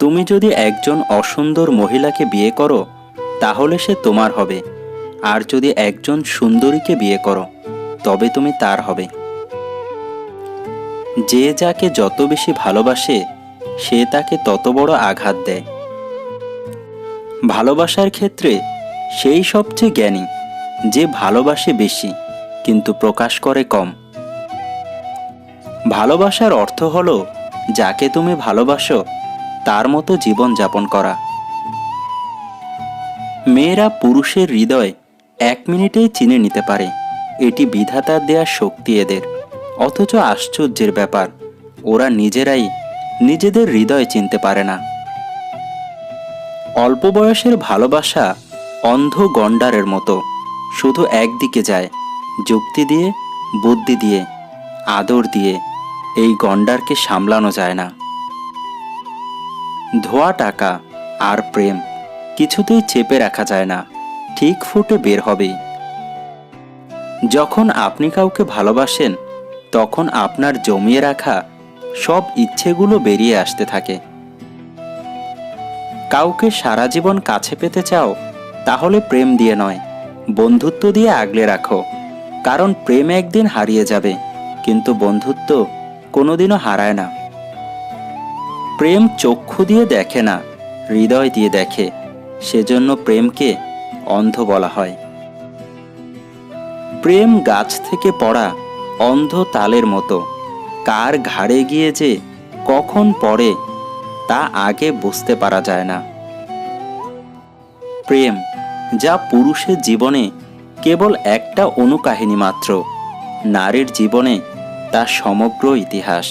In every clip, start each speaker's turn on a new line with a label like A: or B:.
A: তুমি যদি একজন অসুন্দর মহিলাকে বিয়ে করো তাহলে সে তোমার হবে, আর যদি একজন সুন্দরীকে বিয়ে করো তবে তুমি তার হবে। যে যাকে যত বেশি ভালোবাসে সে তাকে তত বড় আঘাত দেয়। ভালোবাসার ক্ষেত্রে সেই সবচেয়ে জ্ঞানী যে ভালোবাসে বেশি কিন্তু প্রকাশ করে কম। ভালোবাসার অর্থ হলো যাকে তুমি ভালোবাসো তার মতো জীবন যাপন করা। মেয়েরা পুরুষের হৃদয় 1 মিনিটেই চিনে নিতে পারে, এটি বিধাতার দেয়া শক্তি এদের। অথচ আশ্চর্যের ব্যাপার, ওরা নিজেরাই নিজেদের হৃদয় চিনতে পারে না। অল্প বয়সের ভালোবাসা অন্ধ গণ্ডারের মতো, শুধু একদিকে যায়, যুক্তি দিয়ে, বুদ্ধি দিয়ে, আদর দিয়ে। এই গণ্ডারকে সামলানো যায় না। ধোয়া টাকা আর প্রেম কিছুতেই চেপে রাখা যায় না, ঠিক ফুটে বের হবেই। যখন আপনি কাউকে ভালোবাসেন তখন আপনার জমিয়ে রাখা সব ইচ্ছেগুলো বেরিয়ে আসতে থাকে। কাউকে সারা জীবন কাছে পেতে চাও তাহলে প্রেম দিয়ে নয়, বন্ধুত্ব দিয়ে আগলে রাখো। কারণ প্রেম একদিন হারিয়ে যাবে, কিন্তু বন্ধুত্ব কোনোদিনও হারায় না। প্রেম চক্ষু দিয়ে দেখে না, হৃদয় দিয়ে দেখে, সেজন্য প্রেমকে অন্ধ বলা হয়। প্রেম গাছ থেকে পড়া অন্ধ তালের মতো, কার ঘাড়ে গিয়ে যে কখন পড়ে তা আগে বুঝতে পারা যায় না। প্রেম যা পুরুষের জীবনে কেবল একটা অনুকাহিনী মাত্র, নারীর জীবনে তা সমগ্র ইতিহাস।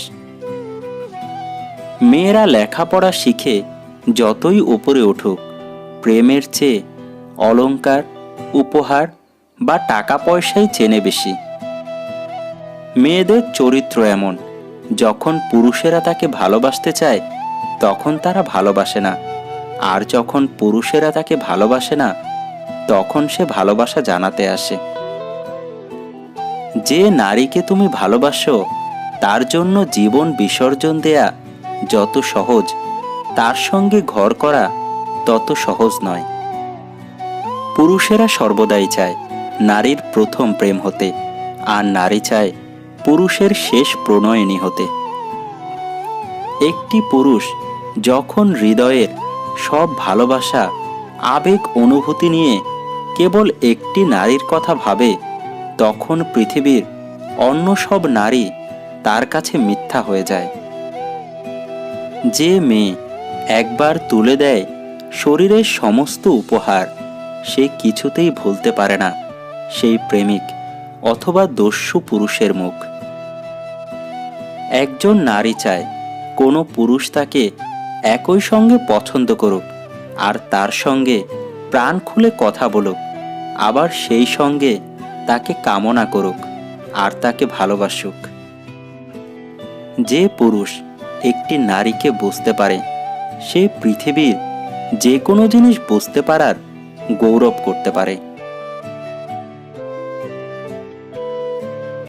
A: মেয়েরা লেখাপড়া শিখে যতই উপরে উঠুক, প্রেমের চেয়ে অলংকার, উপহার বা টাকা পয়সাই চেনে বেশি। মেয়েদের চরিত্র এমন, যখন পুরুষেরা তাকে ভালোবাসতে চায় তখন তারা ভালোবাসে না, আর যখন পুরুষেরা তাকে ভালোবাসে না তখন সে ভালোবাসা জানাতে আসে। যে নারীকে তুমি ভালোবাসো তার জন্য জীবন বিসর্জন দেয়া যত সহজ, তার সঙ্গে ঘর করা তত সহজ নয়। পুরুষেরা সর্বদাই চায় নারীর প্রথম প্রেম হতে, আর নারী চায় পুরুষের শেষ প্রণয়িনী হতে। একটি পুরুষ যখন হৃদয়ের সব ভালোবাসা, আবেগ, অনুভূতি নিয়ে কেবল একটি নারীর কথা ভাবে, তখন পৃথিবীর অন্য সব নারী তার কাছে মিথ্যা হয়ে যায়। যে মেয়ে একবার তুলে দেয় শরীরের সমস্ত উপহার, সে কিছুতেই ভুলতে পারে না সেই প্রেমিক অথবা দস্যু পুরুষের মুখ। একজন নারী চায় কোনো পুরুষ তাকে একই সঙ্গে পছন্দ করুক, আর তার সঙ্গে প্রাণ খুলে কথা বলুক, আবার সেই সঙ্গে তাকে কামনা করুক আর তাকে ভালোবাসুক। যে পুরুষ একটি নারীকে বুঝতে পারে, সে পৃথিবীর যে কোনো জিনিস বুঝতে পারার গৌরব করতে পারে।